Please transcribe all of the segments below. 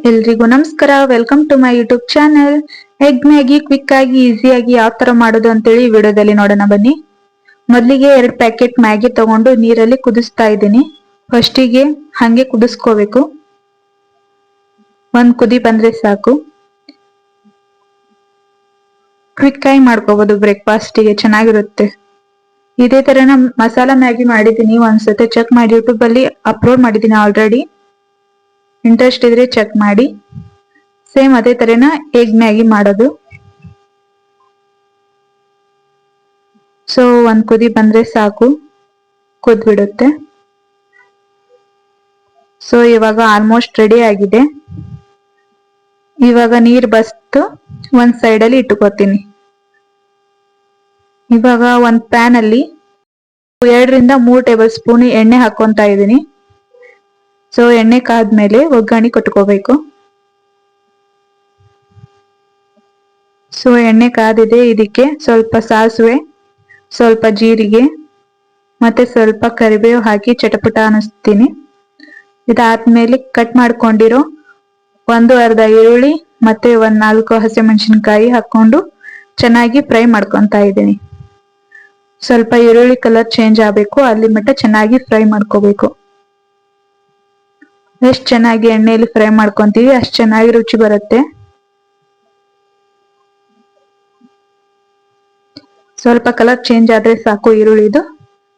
ಎಲ್ರಿಗೂ ನಮಸ್ಕಾರ. Welcome to my YouTube channel. Egg Maggi quick ಆಗಿ ಈಸಿಯಾಗಿ ಯಾವ ತರ ಮಾಡೋದು ಅಂತೇಳಿ ಈ ವಿಡಿಯೋದಲ್ಲಿ ನೋಡೋಣ ಬನ್ನಿ. ಮೊದಲಿಗೆ 2 ಪ್ಯಾಕೆಟ್ ಮ್ಯಾಗಿ ತಗೊಂಡು ನೀರಲ್ಲಿ ಕುದಿಸ್ತಾ ಇದ್ದೀನಿ. ಫಸ್ಟಿಗೆ ಹಂಗೆ ಕುದಿಸ್ಕೋಬೇಕು. ಒಂದ್ ಕುದಿ ಬಂದ್ರೆ ಸಾಕು. ಕ್ವಿಕ್ ಆಗಿ ಮಾಡ್ಕೋಬಹುದು, ಬ್ರೇಕ್ಫಾಸ್ಟಿಗೆ ಚೆನ್ನಾಗಿರುತ್ತೆ. ಇದೇ ತರ ಮಸಾಲಾ ಮ್ಯಾಗಿ ಮಾಡಿದ್ದೀನಿ, ಒಂದ್ಸತಿ ಚೆಕ್ ಮಾಡಿ. ಯೂಟ್ಯೂಬ್ ಅಲ್ಲಿ ಅಪ್ಲೋಡ್ ಮಾಡಿದ್ದೀನಿ ಆಲ್ರೆಡಿ. ಇಂಟ್ರೆಸ್ಟ್ ಇದ್ರೆ ಚೆಕ್ ಮಾಡಿ. ಸೇಮ್ ಅದೇ ತರನ ಎಗ್ ಮ್ಯಾಗಿ ಮಾಡೋದು. ಸೊ ಒಂದ್ ಕುದಿ ಬಂದ್ರೆ ಸಾಕು, ಕುದ್ಬಿಡುತ್ತೆ. ಸೊ ಇವಾಗ ಆಲ್ಮೋಸ್ಟ್ ರೆಡಿ ಆಗಿದೆ. ಇವಾಗ ನೀರ್ ಬಸ್ತು ಒಂದ್ ಸೈಡ್ ಅಲ್ಲಿ ಇಟ್ಕೋತೀನಿ. ಇವಾಗ ಒಂದ್ ಪ್ಯಾನ್ ಅಲ್ಲಿ 2 ರಿಂದ 3 ಟೇಬಲ್ ಸ್ಪೂನ್ ಎಣ್ಣೆ ಹಾಕೊಂತ ಇದೀನಿ. ಸೊ ಎಣ್ಣೆ ಕಾದ್ಮೇಲೆ ಒಗ್ಗರಣೆ ಕೊಟ್ಕೋಬೇಕು. ಸೊ ಎಣ್ಣೆ ಕಾದಿದೆ, ಇದಕ್ಕೆ ಸ್ವಲ್ಪ ಸಾಸಿವೆ, ಸ್ವಲ್ಪ ಜೀರಿಗೆ ಮತ್ತೆ ಸ್ವಲ್ಪ ಕರಿಬೇವು ಹಾಕಿ ಚಟಪಟ ಅನ್ನಿಸ್ತೀನಿ. ಇದಾದ್ಮೇಲೆ ಕಟ್ ಮಾಡ್ಕೊಂಡಿರೋ ಒಂದು ಅರ್ಧ ಈರುಳ್ಳಿ ಮತ್ತೆ 4 ಹಸಿಮೆಣಸಿನಕಾಯಿ ಹಾಕೊಂಡು ಚೆನ್ನಾಗಿ ಫ್ರೈ ಮಾಡ್ಕೊಂತ ಇದ್ದೀನಿ. ಸ್ವಲ್ಪ ಈರುಳ್ಳಿ ಕಲರ್ ಚೇಂಜ್ ಆಗ್ಬೇಕು, ಅಲ್ಲಿ ಮಟ್ಟ ಚೆನ್ನಾಗಿ ಫ್ರೈ ಮಾಡ್ಕೋಬೇಕು. ಎಷ್ಟು ಚೆನ್ನಾಗಿ ಎಣ್ಣೆಯಲ್ಲಿ ಫ್ರೈ ಮಾಡ್ಕೊಂತೀವಿ ಅಷ್ಟು ಚೆನ್ನಾಗಿ ರುಚಿ ಬರುತ್ತೆ. ಸ್ವಲ್ಪ ಕಲರ್ ಚೇಂಜ್ ಆದ್ರೆ ಸಾಕು ಈರುಳ್ಳಿದು,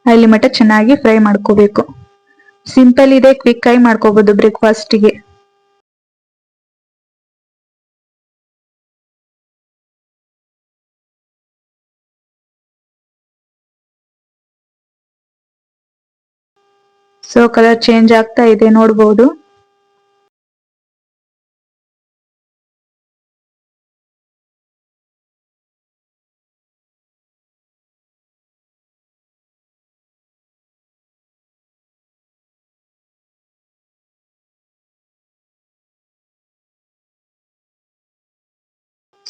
ಅಲ್ಲಿ ಮಟ್ಟ ಚೆನ್ನಾಗಿ ಫ್ರೈ ಮಾಡ್ಕೋಬೇಕು. ಸಿಂಪಲ್ ಇದೆ, ಕ್ವಿಕ್ ಆಗಿ ಮಾಡ್ಕೋಬಹುದು ಬ್ರೇಕ್ಫಾಸ್ಟಿಗೆ. ಸೊ ಕಲರ್ ಚೇಂಜ್ ಆಗ್ತಾ ಇದೆ, ನೋಡ್ಬೋದು.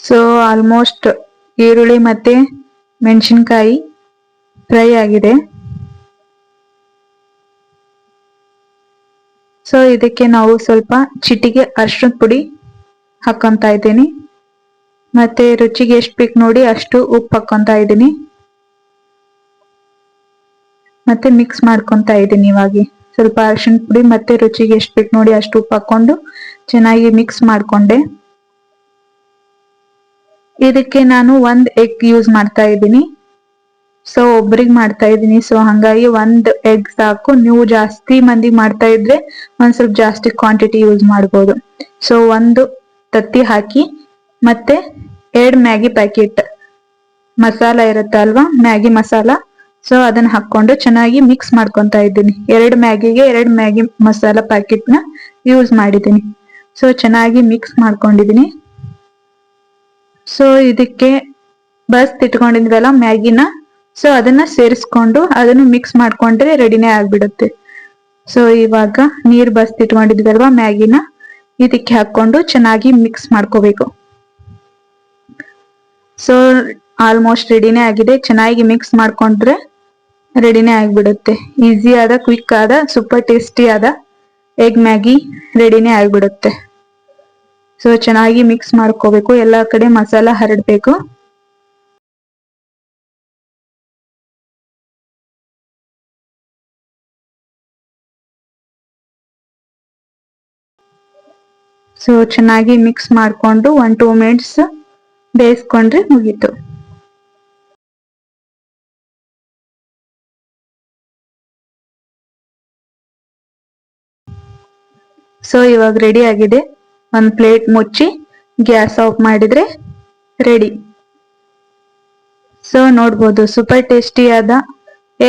ಸೊ ಆಲ್ಮೋಸ್ಟ್ ಈರುಳ್ಳಿ ಮತ್ತೆ ಮೆಣಸಿನಕಾಯಿ ಫ್ರೈ ಆಗಿದೆ. ಸೊ ಇದಕ್ಕೆ ನಾವು ಸ್ವಲ್ಪ ಚಿಟಿಗೆ ಅರಿಶಿಣದ ಪುಡಿ ಹಾಕೊಂತ ಇದ್ದೀನಿ. ಮತ್ತೆ ರುಚಿಗೆ ಎಷ್ಟು ಬೇಕು ನೋಡಿ ಅಷ್ಟು ಉಪ್ಪು ಹಾಕೊಂತ ಇದ್ದೀನಿ. ಮತ್ತೆ ಮಿಕ್ಸ್ ಮಾಡ್ಕೊಂತ ಇದ್ದೀನಿ. ಇವಾಗ ಸ್ವಲ್ಪ ಅರಿಶಿಣದ ಪುಡಿ ಮತ್ತೆ ರುಚಿಗೆ ಎಷ್ಟು ಬೇಕು ನೋಡಿ ಅಷ್ಟು ಉಪ್ಪು ಹಾಕೊಂಡು ಚೆನ್ನಾಗಿ ಮಿಕ್ಸ್ ಮಾಡ್ಕೊಂಡೆ. ಇದಕ್ಕೆ ನಾನು 1 ಎಗ್ ಯೂಸ್ ಮಾಡ್ತಾ ಇದ್ದೀನಿ. ಸೊ ಒಬ್ರಿಗೆ ಮಾಡ್ತಾ ಇದ್ದೀನಿ, ಸೊ ಹಂಗಾಗಿ 1 ಎಗ್ ಸಾಕು. ನೀವು ಜಾಸ್ತಿ ಮಂದಿ ಮಾಡ್ತಾ ಇದ್ರೆ ಒಂದ್ ಸ್ವಲ್ಪ ಜಾಸ್ತಿ ಕ್ವಾಂಟಿಟಿ ಯೂಸ್ ಮಾಡ್ಬೋದು. ಸೊ 1 ತತ್ತಿ ಹಾಕಿ ಮತ್ತೆ 2 ಮ್ಯಾಗಿ ಪ್ಯಾಕೆಟ್ ಮಸಾಲ ಇರುತ್ತೆ ಅಲ್ವಾ, ಮ್ಯಾಗಿ ಮಸಾಲ. ಸೊ ಅದನ್ನ ಹಾಕೊಂಡು ಚೆನ್ನಾಗಿ ಮಿಕ್ಸ್ ಮಾಡ್ಕೊಂತ ಇದ್ದೀನಿ. 2 ಮ್ಯಾಗಿಗೆ 2 ಮ್ಯಾಗಿ ಮಸಾಲ ಪ್ಯಾಕೆಟ್ ನ ಯೂಸ್ ಮಾಡಿದ್ದೀನಿ. ಸೊ ಚೆನ್ನಾಗಿ ಮಿಕ್ಸ್ ಮಾಡ್ಕೊಂಡಿದೀನಿ. ಸೊ ಇದಕ್ಕೆ ಇಟ್ಕೊಂಡಿದ್ವಲ್ಲ ಮ್ಯಾಗಿನ, ಸೊ ಅದನ್ನ ಸೇರಿಸ್ಕೊಂಡು ಅದನ್ನು ಮಿಕ್ಸ್ ಮಾಡ್ಕೊಂಡ್ರೆ ರೆಡಿನೇ ಆಗ್ಬಿಡುತ್ತೆ. ಸೊ ಇವಾಗ ನೀರ್ ಇಟ್ಕೊಂಡಿದ್ವಲ್ವಾ ಮ್ಯಾಗಿನ, ಇದಕ್ಕೆ ಹಾಕೊಂಡು ಚೆನ್ನಾಗಿ ಮಿಕ್ಸ್ ಮಾಡ್ಕೋಬೇಕು. ಸೊ ಆಲ್ಮೋಸ್ಟ್ ರೆಡಿನೇ ಆಗಿದೆ. ಚೆನ್ನಾಗಿ ಮಿಕ್ಸ್ ಮಾಡ್ಕೊಂಡ್ರೆ ರೆಡಿನೇ ಆಗ್ಬಿಡುತ್ತೆ. ಈಸಿ ಆದ, ಕ್ವಿಕ್ ಆದ, ಸೂಪರ್ ಟೇಸ್ಟಿ ಆದ ಎಗ್ ಮ್ಯಾಗಿ ರೆಡಿನೇ ಆಗ್ಬಿಡುತ್ತೆ. ಸೊ ಚೆನ್ನಾಗಿ ಮಿಕ್ಸ್ ಮಾಡ್ಕೋಬೇಕು, ಎಲ್ಲಾ ಕಡೆ ಮಸಾಲ ಹರಡ್ಬೇಕು. ಸೊ ಚೆನ್ನಾಗಿ ಮಿಕ್ಸ್ ಮಾಡ್ಕೊಂಡು 1-2 ಮಿನಿಟ್ಸ್ ಬೇಯಿಸ್ಕೊಂಡ್ರೆ ಮುಗೀತು. ಸೊ ಇವಾಗ ರೆಡಿ ಆಗಿದೆ. ಒಂದು ಪ್ಲೇಟ್ ಮುಚ್ಚಿ ಗ್ಯಾಸ್ ಆಫ್ ಮಾಡಿದ್ರೆ ರೆಡಿ. ಸೊ ನೋಡ್ಬೋದು, ಸೂಪರ್ ಟೇಸ್ಟಿ ಆದ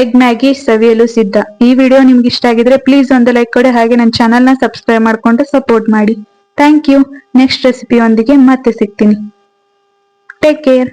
ಎಗ್ ಮ್ಯಾಗಿ ಸವಿಯಲು ಸಿದ್ಧ. ಈ ವಿಡಿಯೋ ನಿಮ್ಗೆ ಇಷ್ಟ ಆಗಿದ್ರೆ ಪ್ಲೀಸ್ ಒಂದು ಲೈಕ್ ಕೊಡಿ, ಹಾಗೆ ನನ್ನ ಚಾನಲ್ ನ ಸಬ್ಸ್ಕ್ರೈಬ್ ಮಾಡ್ಕೊಂಡು ಸಪೋರ್ಟ್ ಮಾಡಿ. Thank you. ನೆಕ್ಸ್ಟ್ ರೆಸಿಪಿಯೊಂದಿಗೆ ಮತ್ತೆ ಸಿಗ್ತೀನಿ. Take care.